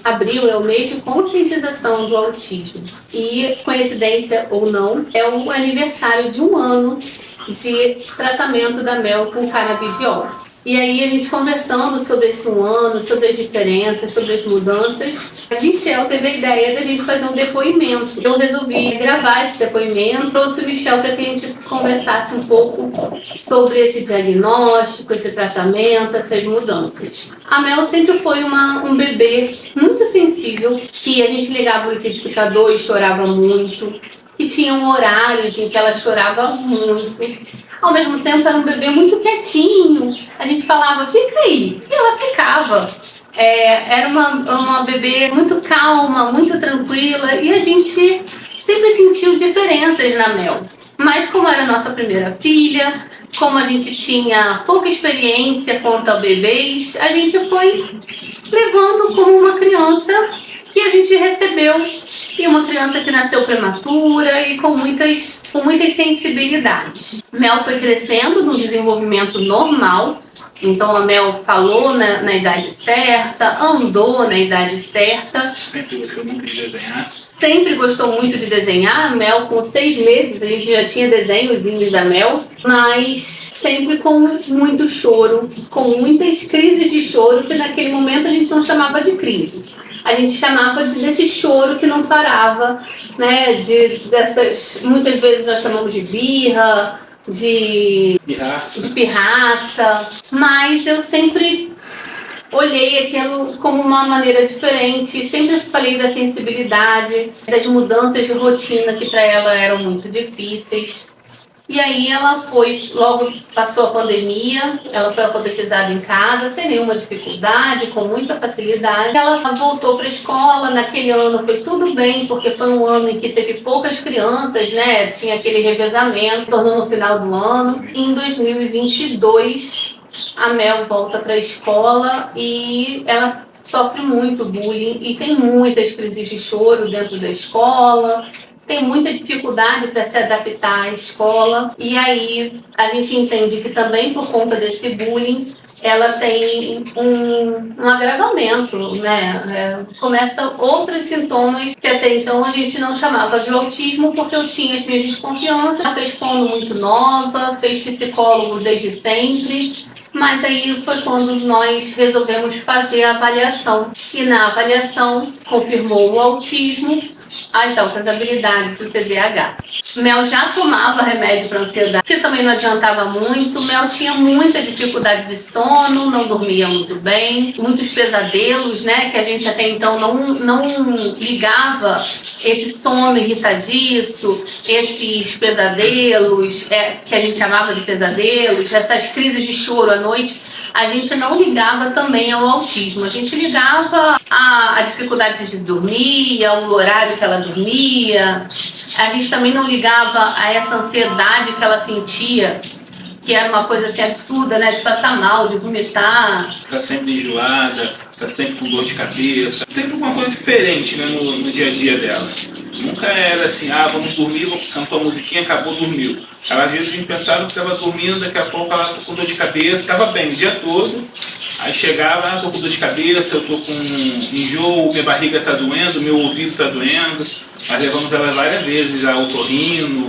Abril é o mês de conscientização do autismo. E, coincidência ou não, é o aniversário de 1 ano de tratamento da Mel com canabidiol. E aí a gente conversando sobre esse 1 ano, sobre as diferenças, sobre as mudanças, a Michel teve a ideia da gente fazer um depoimento. Eu resolvi gravar esse depoimento, trouxe o Michel para que a gente conversasse um pouco sobre esse diagnóstico, esse tratamento, essas mudanças. A Mel sempre foi um bebê muito sensível, que a gente ligava o liquidificador e chorava muito, que tinham horários em que ela chorava muito. Ao mesmo tempo, era um bebê muito quietinho. A gente falava, fica aí. E ela ficava. Era uma bebê muito calma, muito tranquila. E a gente sempre sentiu diferenças na Mel. Mas como era a nossa primeira filha, como a gente tinha pouca experiência quanto a bebês, a gente foi levando como uma criança que a gente recebeu, e uma criança que nasceu prematura e com muitas sensibilidades. Mel foi crescendo no desenvolvimento normal, então a Mel falou na idade certa, andou na idade certa. Sempre gostou muito de desenhar. Sempre gostou muito de desenhar. Mel, com 6 meses, a gente já tinha desenhozinhos da Mel, mas sempre com muito choro, com muitas crises de choro, que naquele momento a gente não chamava de crise. A gente chamava desse choro que não parava, né? Muitas vezes nós chamamos de birra, de pirraça, mas eu sempre olhei aquilo como uma maneira diferente, sempre falei da sensibilidade, das mudanças de rotina que para ela eram muito difíceis. E aí ela logo passou a pandemia, ela foi alfabetizada em casa, sem nenhuma dificuldade, com muita facilidade. Ela voltou para a escola, naquele ano foi tudo bem, porque foi um ano em que teve poucas crianças, né? Tinha aquele revezamento, tornou no final do ano. Em 2022, a Mel volta para a escola e ela sofre muito bullying e tem muitas crises de choro dentro da escola. Tem muita dificuldade para se adaptar à escola, e aí a gente entende que também por conta desse bullying ela tem um agravamento, né? Começa outros sintomas que até então a gente não chamava de autismo, porque eu tinha as minhas desconfianças. Ela fez fono muito nova, fez psicólogo desde sempre, mas aí foi quando nós resolvemos fazer a avaliação, e na avaliação confirmou o autismo, as altas habilidades do TDAH. Mel já tomava remédio para ansiedade, que também não adiantava muito. Mel tinha muita dificuldade de sono, não dormia muito bem, muitos pesadelos, né? Que a gente até então não ligava esse sono irritadiço, esses pesadelos, que a gente chamava de pesadelos, essas crises de choro à noite. A gente não ligava também ao autismo, a gente ligava a dificuldade de dormir, ao horário que ela dormia. A gente também não ligava a essa ansiedade que ela sentia, que era uma coisa assim absurda, né? De passar mal, de vomitar. Tá sempre enjoada, tá sempre com dor de cabeça. Sempre uma coisa diferente, né, no dia a dia dela. Nunca era assim, vamos dormir, cantou a musiquinha, acabou, dormiu. Ela, às vezes a gente pensava que estava dormindo, daqui a pouco ela com dor de cabeça, estava bem o dia todo. Aí chegava, tô com dor de cabeça, eu tô com enjoo, minha barriga está doendo, meu ouvido está doendo. Nós levamos ela várias vezes a otorrino,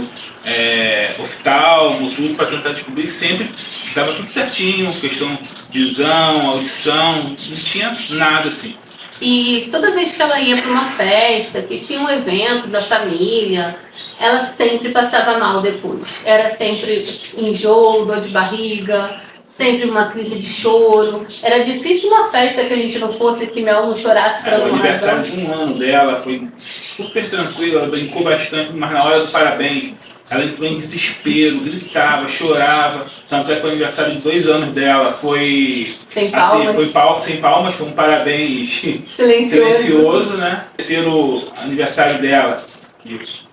oftalmo, tudo para tentar descobrir. Sempre dava tudo certinho, questão de visão, audição, não tinha nada assim. E toda vez que ela ia para uma festa, que tinha um evento da família, ela sempre passava mal depois. Era sempre enjoo, dor de barriga, sempre uma crise de choro. Era difícil uma festa que a gente não fosse, que Mel não chorasse por alguma razão. O aniversário de 1 ano dela foi super tranquilo, ela brincou bastante, mas na hora do parabéns, ela entrou em desespero, gritava, chorava. Tanto é que o aniversário de 2 anos dela foi sem palmas, assim, sem palmas, foi um parabéns silencioso, né? Terceiro aniversário dela,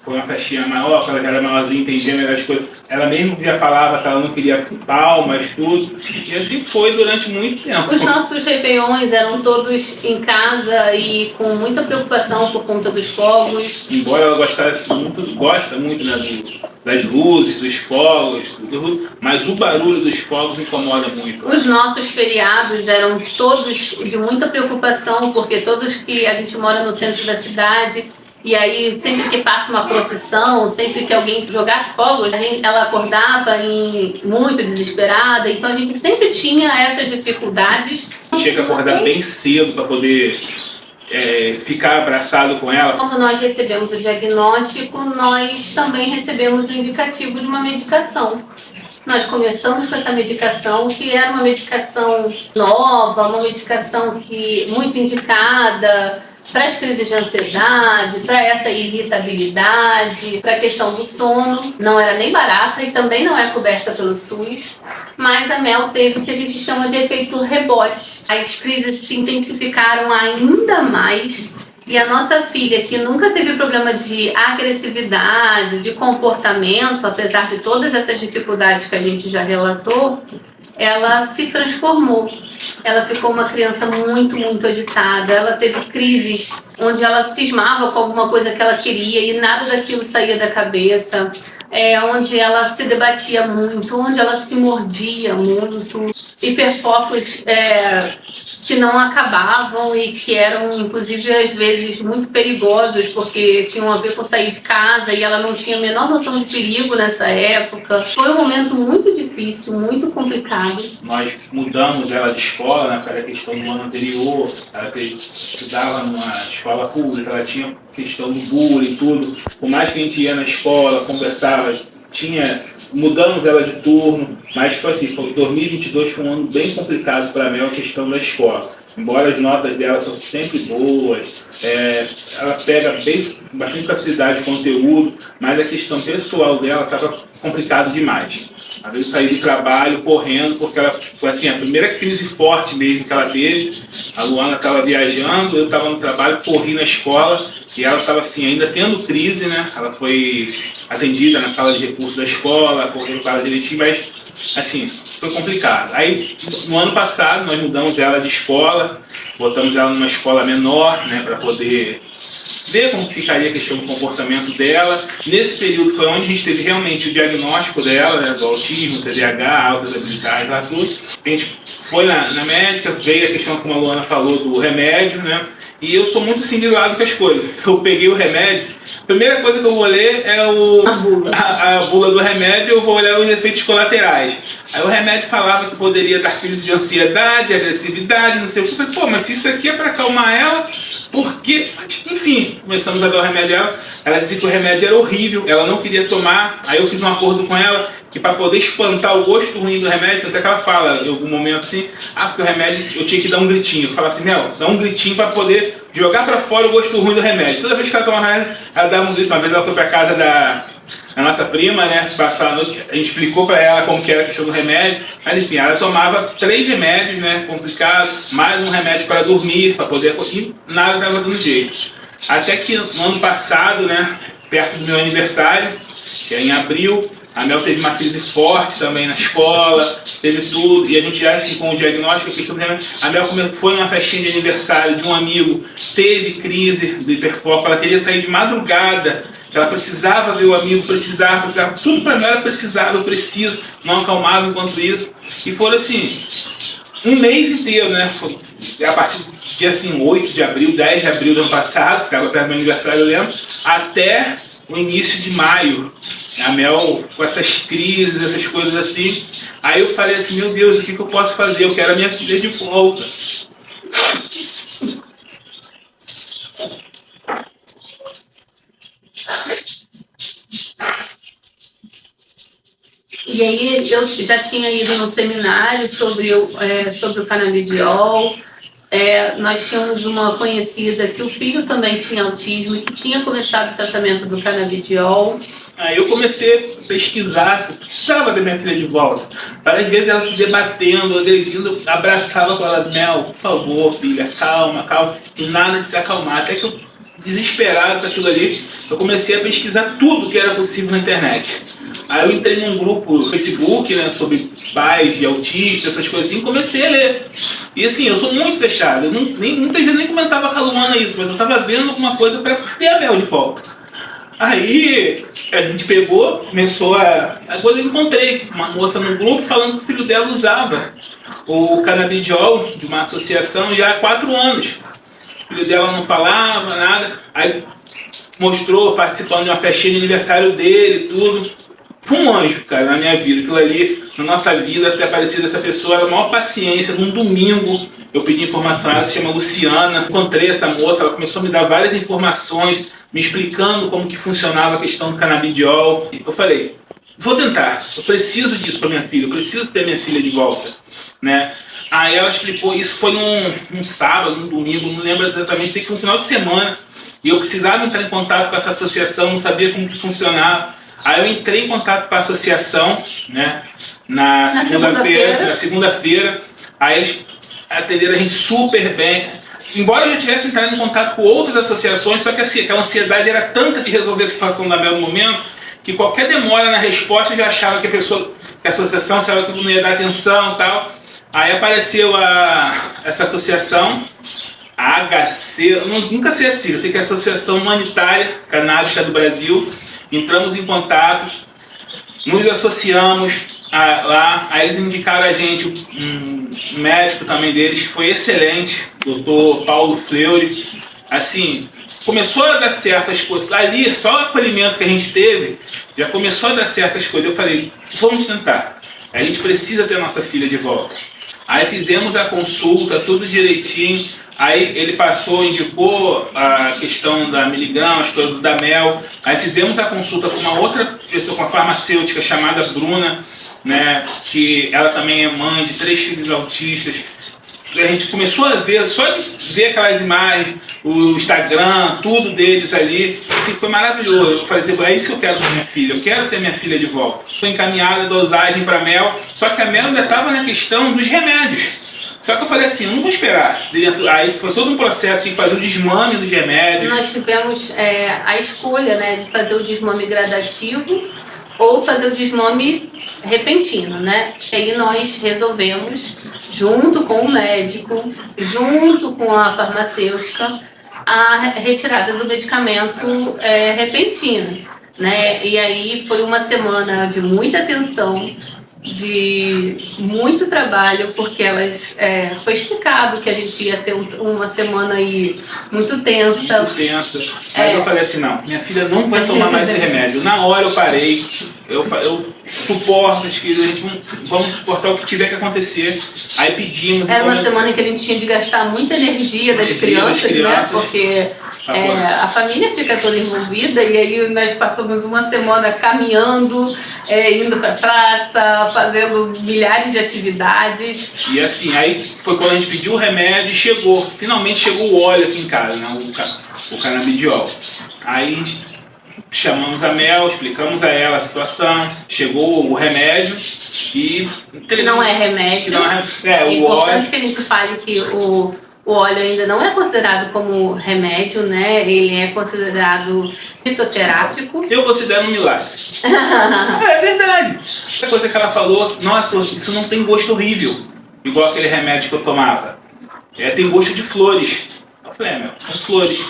foi uma festinha maior, que ela já era maiorzinha, entendia melhor as coisas. Ela mesmo já falava que ela não queria palmas, tudo. E assim foi durante muito tempo. Os nossos réveillons eram todos em casa e com muita preocupação por conta dos fogos. Embora ela gosta muito, né, das luzes, dos fogos, tudo, mas o barulho dos fogos incomoda muito. Os nossos feriados eram todos de muita preocupação, porque todos que a gente mora no centro da cidade, e aí sempre que passa uma procissão, sempre que alguém jogasse fogos, ela acordava muito desesperada, então a gente sempre tinha essas dificuldades. Tinha que acordar bem cedo para poder ficar abraçado com ela. Quando nós recebemos o diagnóstico, nós também recebemos o indicativo de uma medicação. Nós começamos com essa medicação, que era uma medicação nova, uma medicação muito indicada para as crises de ansiedade, para essa irritabilidade, para a questão do sono. Não era nem barata e também não é coberta pelo SUS, mas a Mel teve o que a gente chama de efeito rebote. As crises se intensificaram ainda mais e a nossa filha, que nunca teve problema de agressividade, de comportamento, apesar de todas essas dificuldades que a gente já relatou, ela se transformou. Ela ficou uma criança muito, muito agitada. Ela teve crises onde ela cismava com alguma coisa que ela queria e nada daquilo saía da cabeça. Onde ela se debatia muito, onde ela se mordia muito. Hiperfocos que não acabavam e que eram, inclusive, às vezes muito perigosos, porque tinham a ver com sair de casa e ela não tinha a menor noção de perigo nessa época. Foi um momento muito difícil, muito complicado. Nós mudamos ela de escola, né, para a questão do ano anterior. Ela estudava numa escola pública, ela tinha questão do bullying e tudo. Por mais que a gente ia na escola, conversava, mudamos ela de turno, mas foi assim, 2022 foi um ano bem complicado para a Mel, a questão da escola. Embora as notas dela fossem sempre boas, ela pega bastante facilidade de conteúdo, mas a questão pessoal dela estava complicado demais. Às vezes eu saí do trabalho correndo, porque ela foi assim, a primeira crise forte mesmo que ela teve. A Luana estava viajando, eu estava no trabalho, corri na escola, e ela estava assim, ainda tendo crise, né? Ela foi atendida na sala de recursos da escola, correndo para ela direitinho, mas assim, foi complicado. Aí, no ano passado, nós mudamos ela de escola, botamos ela numa escola menor, né, para poder ver como ficaria a questão do comportamento dela. Nesse período foi onde a gente teve realmente o diagnóstico dela, né, do autismo, TDAH, altas habilidades, lá tudo. A gente foi na médica, veio a questão, como a Luana falou, do remédio, né? E eu sou muito assim de lado com as coisas. Eu peguei o remédio, a primeira coisa que eu vou ler é a bula do remédio, eu vou olhar os efeitos colaterais. Aí o remédio falava que poderia dar crise de ansiedade, agressividade, não sei o que. Eu falei, pô, mas se isso aqui é para acalmar ela, por quê? Enfim, começamos a dar o remédio a ela. Ela dizia que o remédio era horrível, ela não queria tomar. Aí eu fiz um acordo com ela que para poder espantar o gosto ruim do remédio, até que ela fala em algum momento assim, porque o remédio eu tinha que dar um gritinho. Eu falava assim, Mel, dá um gritinho para poder jogar para fora o gosto ruim do remédio. Toda vez que ela tomava remédio, ela dava um grito. Uma vez ela foi para casa da nossa prima, né, passar a noite, a gente explicou para ela como que era a questão do remédio, mas enfim, ela tomava 3 remédios, né, complicados, mais um remédio para dormir, para poder, e nada estava dando jeito. Até que no ano passado, né, perto do meu aniversário, que é em abril, a Mel teve uma crise forte também na escola, teve tudo, e a gente já assim, com o diagnóstico, a questão do remédio, a Mel foi numa festinha de aniversário de um amigo, teve crise de hiperfoco, ela queria sair de madrugada, ela precisava ver o amigo, precisava, tudo para mim era precisava, eu preciso, não acalmava enquanto isso. E foram assim, um mês inteiro, né? Foi a partir do dia assim, 8 de abril, 10 de abril do ano passado, que estava perto do meu aniversário, eu lembro, até o início de maio. A Mel com essas crises, essas coisas assim. Aí eu falei assim, meu Deus, o que eu posso fazer? Eu quero a minha filha de volta. E aí eu já tinha ido no seminário sobre o canabidiol. Nós tínhamos uma conhecida que o filho também tinha autismo e que tinha começado o tratamento do canabidiol. Aí eu comecei a pesquisar, eu precisava da minha filha de volta. Várias vezes ela se debatendo, agredindo, eu abraçava com ela, Mel, por favor, filha, calma, calma. E nada de se acalmar. Até que eu desesperado com aquilo ali, eu comecei a pesquisar tudo que era possível na internet. Aí eu entrei num grupo no Facebook, né, sobre pais de autistas, essas coisas assim, e comecei a ler. E assim, eu sou muito fechado, eu muitas vezes nem comentava com a Luana isso, mas eu estava vendo alguma coisa para ter a Mel de volta. Aí a gente pegou, começou a... Agora eu encontrei uma moça no grupo falando que o filho dela usava o canabidiol de uma associação já há 4 anos. O filho dela não falava nada, aí mostrou participando de uma festinha de aniversário dele e tudo. Foi um anjo, cara, na minha vida. Aquilo ali, na nossa vida, ter aparecido essa pessoa, era a maior paciência. Num domingo, eu pedi informação, ela se chama Luciana. Encontrei essa moça, ela começou a me dar várias informações, me explicando como que funcionava a questão do canabidiol. Eu falei, vou tentar, eu preciso disso para minha filha, eu preciso ter minha filha de volta, né? Aí ela explicou, isso foi num sábado, num domingo, não lembro exatamente, sei que foi um final de semana, e eu precisava entrar em contato com essa associação, não sabia como que funcionava. Aí eu entrei em contato com a associação, né, na segunda-feira, aí eles atenderam a gente super bem. Embora eu já tivesse entrado em contato com outras associações, só que assim, aquela ansiedade era tanta de resolver a situação da Mel no momento, que qualquer demora na resposta eu já achava que a associação sabia que eu não ia dar atenção e tal. Aí apareceu essa associação, a HC, eu nunca sei assim, eu sei que é a Associação Humanitária Canábica do Brasil. Entramos em contato, nos associamos lá, aí eles indicaram a gente um médico também deles, que foi excelente, Dr. Paulo Fleury. Assim, começou a dar certas coisas. Ali, só o acolhimento que a gente teve, já começou a dar certas coisas. Eu falei, vamos tentar. A gente precisa ter a nossa filha de volta. Aí fizemos a consulta, tudo direitinho. Aí ele passou, indicou a questão da miligrama, as coisas da Mel. Aí fizemos a consulta com uma outra pessoa, com uma farmacêutica chamada Bruna, né, que ela também é mãe de 3 filhos autistas. A gente começou a ver, só de ver aquelas imagens, o Instagram, tudo deles ali, assim, foi maravilhoso. Eu falei assim, é isso que eu quero para minha filha, eu quero ter minha filha de volta. Foi encaminhada a dosagem para a Mel, só que a Mel ainda estava na questão dos remédios. Só que eu falei assim, eu não vou esperar. Aí foi todo um processo de fazer o desmame dos remédios. Nós tivemos a escolha, né, de fazer o desmame gradativo ou fazer o desmame repentino, né? E aí nós resolvemos, junto com o médico, junto com a farmacêutica, a retirada do medicamento repentino, né? E aí foi uma semana de muita atenção, de muito trabalho, porque foi explicado que a gente ia ter uma semana aí muito tensa. Muito tensa. Mas eu falei assim, não, minha filha não vai tomar mais esse remédio. Na hora eu parei, eu suporto, a gente vamos suportar o que tiver que acontecer. Aí pedimos... Era uma semana em que a gente tinha de gastar muita energia das crianças, né? Porque a família fica toda envolvida, e aí nós passamos uma semana caminhando, indo para a praça, fazendo milhares de atividades. E assim, aí foi quando a gente pediu o remédio e finalmente chegou o óleo aqui em casa, né? O canabidiol. Aí chamamos a Mel, explicamos a ela a situação, chegou o remédio e... Que não é remédio. É importante óleo. que a gente fale que o óleo ainda não é considerado como remédio, né? Ele é considerado fitoterápico. Eu considero um milagre. É verdade. A coisa que ela falou, nossa, isso não tem gosto horrível, igual aquele remédio que eu tomava. Tem gosto de flores. Eu falei, meu, são flores.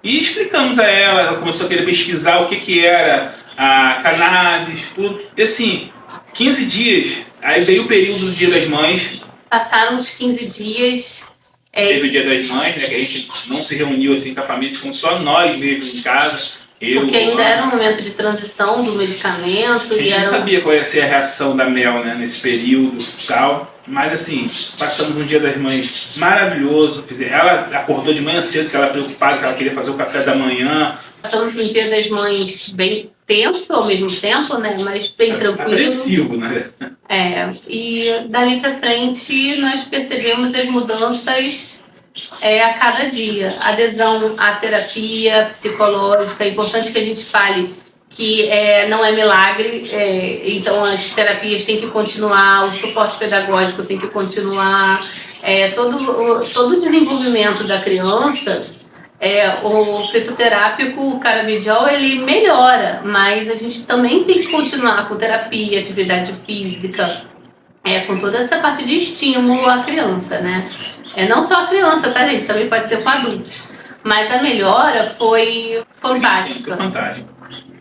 E explicamos a ela começou a querer pesquisar o que era a cannabis, tudo. E assim, 15 dias, aí veio o período do Dia das Mães. Passaram uns 15 dias... Teve o Dia das Mães, né, que a gente não se reuniu assim com a família, ficamos só nós mesmos em casa. Porque ainda era um momento de transição do medicamento. A gente não sabia qual ia ser a reação da Mel, né, nesse período e tal. Mas assim, passamos um Dia das Mães maravilhoso. Ela acordou de manhã cedo, que ela preocupada, que ela queria fazer o café da manhã. Passamos um Dia das Mães bem tenso ao mesmo tempo, né? Mas bem tranquilo. Apreensivo, né? E dali pra frente nós percebemos as mudanças a cada dia. Adesão à terapia psicológica. É importante que a gente fale que não é milagre, então as terapias têm que continuar, o suporte pedagógico tem que continuar, todo o desenvolvimento da criança O fitoterápico, o canabidiol, ele melhora, mas a gente também tem que continuar com terapia, atividade física, com toda essa parte de estímulo à criança, né? Não só a criança, tá, gente? Também pode ser com adultos. Mas a melhora foi fantástica. Foi fantástico.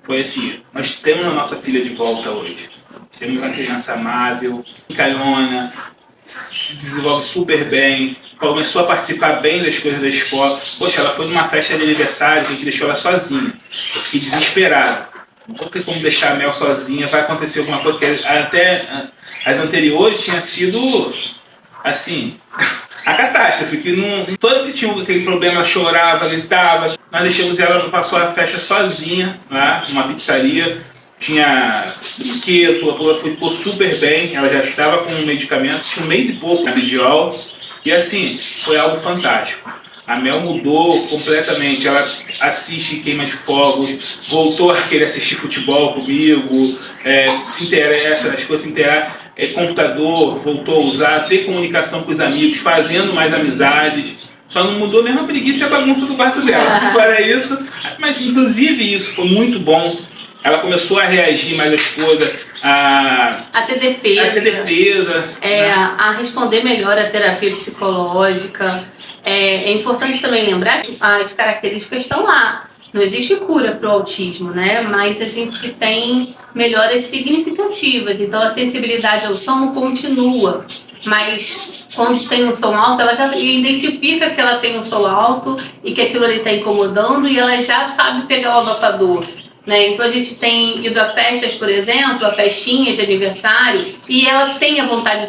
Foi assim, nós temos a nossa filha de volta hoje. Temos uma criança amável, brincalhona, se desenvolve super bem, começou a participar bem das coisas da escola. Poxa, ela foi numa festa de aniversário que a gente deixou ela sozinha. Eu fiquei desesperado. Não vou ter como deixar a Mel sozinha, vai acontecer alguma coisa. Porque até as anteriores tinha sido, assim, a catástrofe. Que todo que tinha aquele problema, ela chorava, gritava. Nós deixamos ela, passou a festa sozinha lá, numa pizzaria. Tinha brinquedo, ela ficou super bem, ela já estava com um medicamento, tinha 1 mês e pouco, canabidiol, e assim, foi algo fantástico. A Mel mudou completamente, ela assiste Queima de Fogos, voltou a querer assistir futebol comigo, se interessa, as coisas se interessam, computador, voltou a usar, ter comunicação com os amigos, fazendo mais amizades. Só não mudou mesmo a preguiça e a bagunça do quarto dela. Fora isso, mas inclusive isso foi muito bom. Ela começou a reagir mais às coisas, a ter defesa. A responder melhor à terapia psicológica. É importante também lembrar que as características estão lá. Não existe cura para o autismo, né? Mas a gente tem melhoras significativas. Então a sensibilidade ao som continua. Mas quando tem um som alto, ela já identifica que ela tem um som alto e que aquilo ali está incomodando e ela já sabe pegar o abafador. Né? Então a gente tem ido a festas, por exemplo, a festinhas de aniversário, e ela tem a vontade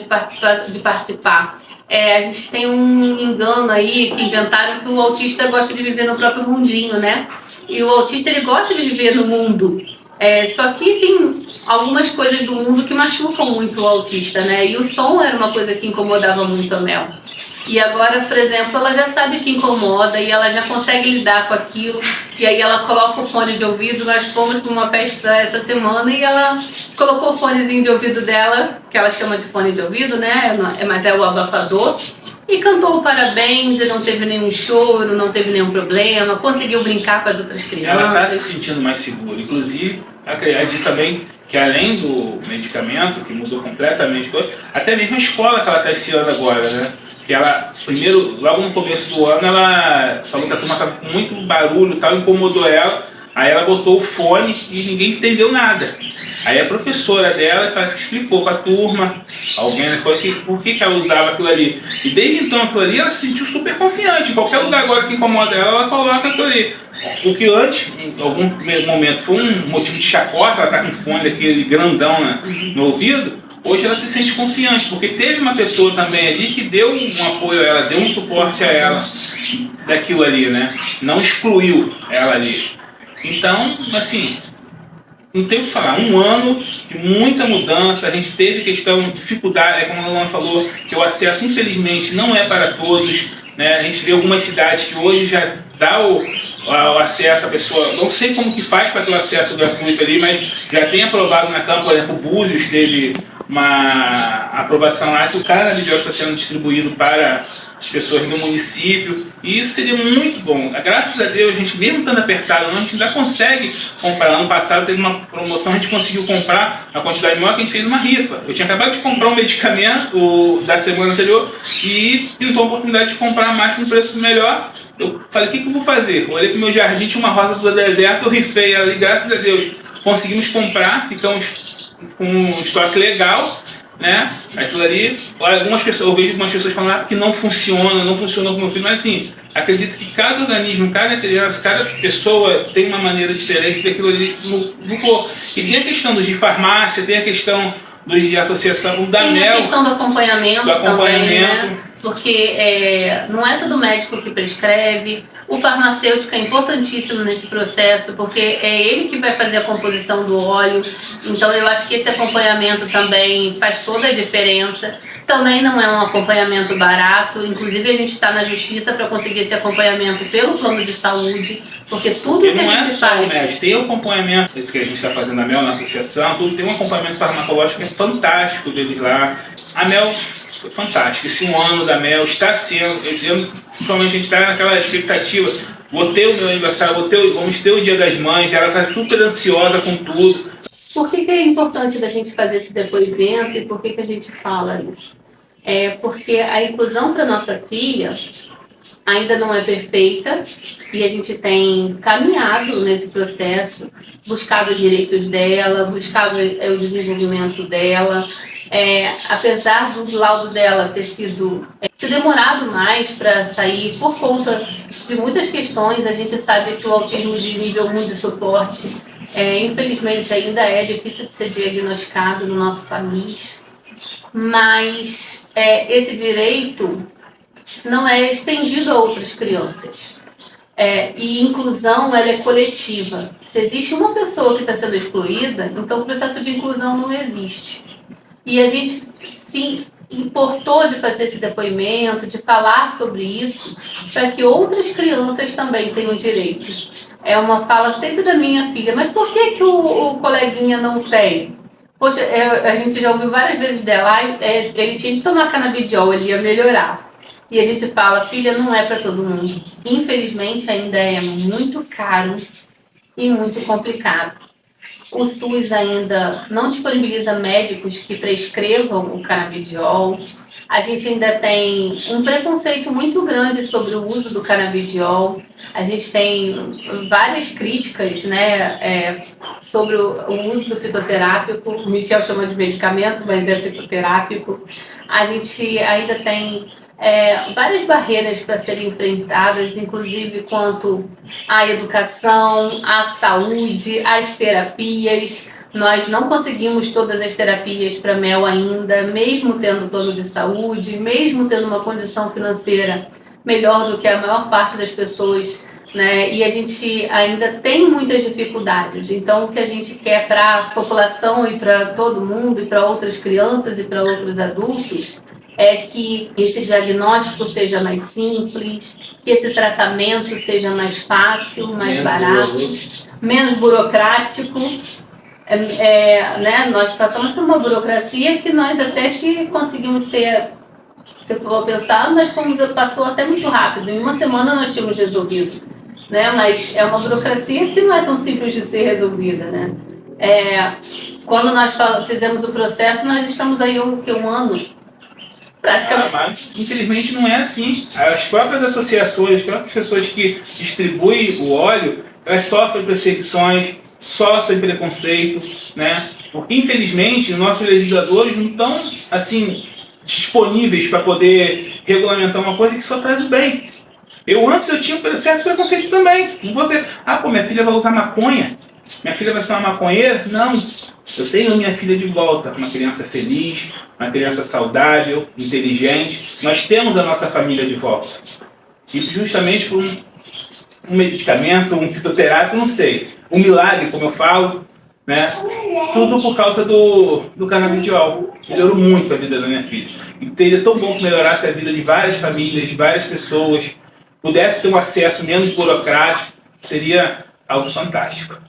de participar. A gente tem um engano aí que inventaram que o autista gosta de viver no próprio mundinho, né? E o autista ele gosta de viver no mundo. Só que tem algumas coisas do mundo que machucam muito o autista, né? E o som era uma coisa que incomodava muito a Mel. E agora, por exemplo, ela já sabe que incomoda e ela já consegue lidar com aquilo. E aí ela coloca o fone de ouvido. Nós fomos para uma festa essa semana e ela colocou o fonezinho de ouvido dela, que ela chama de fone de ouvido, né? Mas é o abafador. E cantou parabéns e não teve nenhum choro, não teve nenhum problema, conseguiu brincar com as outras crianças. Ela está se sentindo mais segura. Inclusive, acredito também que além do medicamento, que mudou completamente, até mesmo a escola que ela está esse ano agora, né? Que ela, primeiro, logo no começo do ano, ela falou que a turma estava com muito barulho e tal, incomodou ela. Aí ela botou o fone e ninguém entendeu nada. Aí a professora dela parece que explicou para a turma, alguém por que ela usava aquilo ali. E desde então aquilo ali ela se sentiu super confiante. Em qualquer lugar agora que incomoda ela coloca aquilo ali. O que antes, em algum momento, foi um motivo de chacota, ela está com fone daquele grandão no ouvido. Hoje ela se sente confiante, porque teve uma pessoa também ali que deu um apoio a ela, deu um suporte a ela daquilo ali, né? Não excluiu ela ali. Então, assim, não tem o que falar. 1 ano de muita mudança, a gente teve dificuldade, como a Luana falou, que o acesso, infelizmente, não é para todos, né? A gente vê algumas cidades que hoje já dá o acesso à pessoa, não sei como que faz para ter o acesso gratuito ali, mas já tem aprovado na Câmara, por exemplo, o Búzios teve uma aprovação lá que o canabidiol está sendo distribuído para as pessoas do município, e isso seria muito bom. Graças a Deus, a gente mesmo estando apertado, a gente ainda consegue comprar. Ano passado teve uma promoção, a gente conseguiu comprar a quantidade maior que a gente fez uma rifa. Eu tinha acabado de comprar um medicamento da semana anterior e pintou a oportunidade de comprar mais com um preço melhor. Eu falei, o que eu vou fazer? Eu olhei pro meu jardim, tinha uma rosa do deserto, eu rifei ela e graças a Deus conseguimos comprar, ficamos com um estoque legal, né? Aquilo ali, algumas pessoas, eu vejo algumas pessoas falando que não funcionou com o meu filho, mas assim, acredito que cada organismo, cada criança, cada pessoa tem uma maneira diferente daquilo ali no corpo. E tem a questão de farmácia, tem a questão de associação, da Mel. Tem a questão do acompanhamento. Também, né? Porque não é todo médico que prescreve. O farmacêutico é importantíssimo nesse processo, porque é ele que vai fazer a composição do óleo. Então eu acho que esse acompanhamento também faz toda a diferença. Também não é um acompanhamento barato, inclusive a gente está na justiça para conseguir esse acompanhamento pelo plano de saúde, porque tudo que a gente faz... Médico, tem o acompanhamento, esse que a gente está fazendo na Mel, na associação, tudo tem um acompanhamento farmacológico que é fantástico deles lá. A Mel foi fantástica, esse 1 ano da Mel está sendo, esse ano, principalmente a gente está naquela expectativa, vou ter o meu aniversário, vamos ter o Dia das Mães, ela está super ansiosa com tudo. Por que é importante da gente fazer esse depoimento e por que a gente fala isso? Porque a inclusão para nossa filha ainda não é perfeita e a gente tem caminhado nesse processo, buscado os direitos dela, buscado o desenvolvimento dela. Apesar do laudo dela ter sido demorado mais para sair por conta de muitas questões, a gente sabe que o autismo de nível 1 de suporte, infelizmente, ainda é difícil de ser diagnosticado no nosso país, mas esse direito não é estendido a outras crianças. E inclusão, ela é coletiva. Se existe uma pessoa que está sendo excluída, então o processo de inclusão não existe. E a gente se importou de fazer esse depoimento, de falar sobre isso, para que outras crianças também tenham direito. É uma fala sempre da minha filha, mas por que o coleguinha não tem? Poxa, a gente já ouviu várias vezes dela, ele tinha de tomar canabidiol, ele ia melhorar. E a gente fala, filha, não é para todo mundo. Infelizmente, ainda é muito caro e muito complicado. O SUS ainda não disponibiliza médicos que prescrevam o canabidiol. A gente ainda tem um preconceito muito grande sobre o uso do canabidiol. A gente tem várias críticas, né, sobre o uso do fitoterápico. O Michel chama de medicamento, mas é fitoterápico. A gente ainda tem várias barreiras para serem enfrentadas, inclusive quanto à educação, à saúde, às terapias. Nós não conseguimos todas as terapias para Mel ainda, mesmo tendo plano de saúde, mesmo tendo uma condição financeira melhor do que a maior parte das pessoas, né? E a gente ainda tem muitas dificuldades. Então, o que a gente quer para a população e para todo mundo, e para outras crianças e para outros adultos, é que esse diagnóstico seja mais simples, que esse tratamento seja mais fácil, mais barato, menos burocrático. Né? Nós passamos por uma burocracia que nós até que conseguimos ser, se for pensar, passou até muito rápido. Em uma semana nós tínhamos resolvido, né? Mas é uma burocracia que não é tão simples de ser resolvida, né? Quando nós fizemos o processo, nós estamos aí um ano. Mas, infelizmente, não é assim. As próprias associações, as próprias pessoas que distribuem o óleo, elas sofrem perseguições, sofrem preconceito, né? Porque, infelizmente, os nossos legisladores não estão, assim, disponíveis para poder regulamentar uma coisa que só traz o bem. Antes eu tinha um certo preconceito também. Não vou dizer, minha filha vai usar maconha, minha filha vai ser uma maconheira. Não. Eu tenho minha filha de volta, uma criança feliz, uma criança saudável, inteligente. Nós temos a nossa família de volta. E justamente por um medicamento, um fitoterápico, não sei. Um milagre, como eu falo, né? Tudo por causa do canabidiol. Melhorou muito a vida da minha filha. E seria tão bom que melhorasse a vida de várias famílias, de várias pessoas, pudesse ter um acesso menos burocrático, seria algo fantástico.